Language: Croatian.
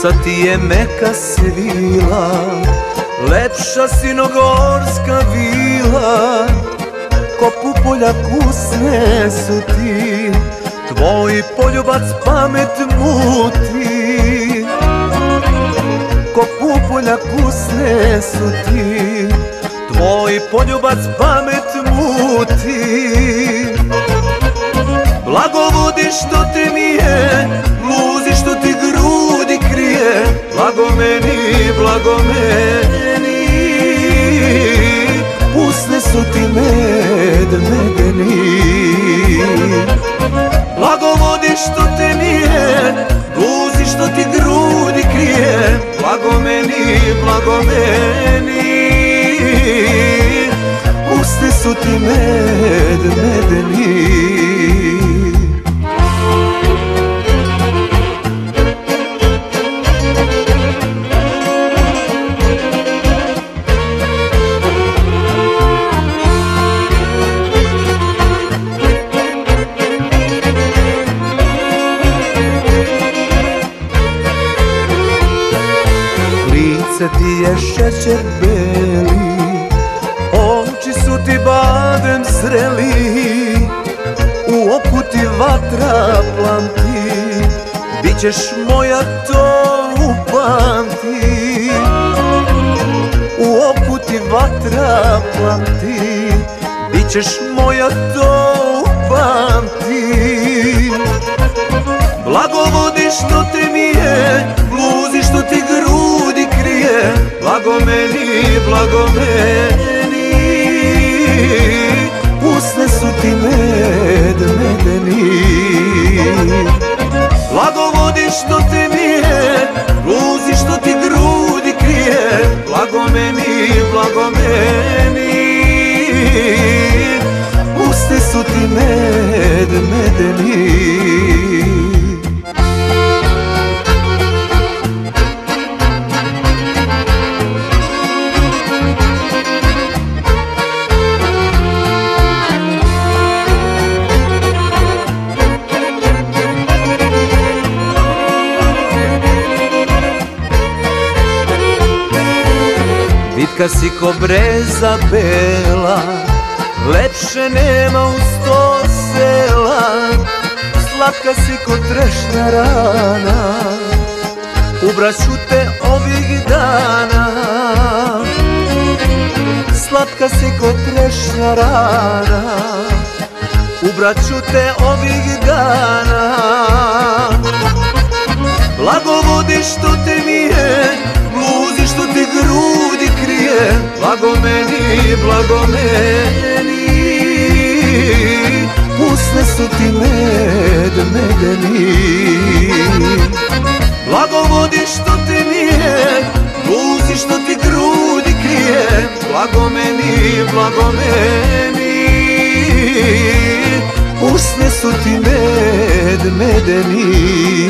kosa ti je meka svila, lepša sinogorska vila, ko pupoljak usne su ti, tvoj poljubac pamet muti. Ko pupoljak usne su ti, tvoj poljubac pamet muti. Blagovodi što te mije, bluzi što ti grudi krije, blago meni, blago meni. Usne su ti med medeni. Blagovodi što te mije, bluzi što ti grudi krije, blago meni, blago meni. Usne su ti med medeni. Lice ti je šećer beli, oči su ti badem zreli, u oku ti vatra plamti, bićeš moja to upamti. U oku ti vatra plamti, bićeš moja to upamti. Blagovodi što te mije, bluzi što ti grudi krije, blago meni, blago meni. Usne su ti med medeni. Blagovodi što te mije, bluzi što ti grudi krije, blago meni, blago meni. Usne su ti med medeni. Vitka si ko breza bela, lepše nema u 100 sela. Slatka si ko trešnja rana, ubraću te ovih dana. Slatka si ko trešnja rana, ubraću te ovih dana. Blagovodi što te mije, bluzi što ti grudi krije, blago meni, blago meni. Usne su ti med medeni. Blagovodi što te mije, bluzi što ti grudi krije, blago meni, blago meni. Usne su ti med medeni.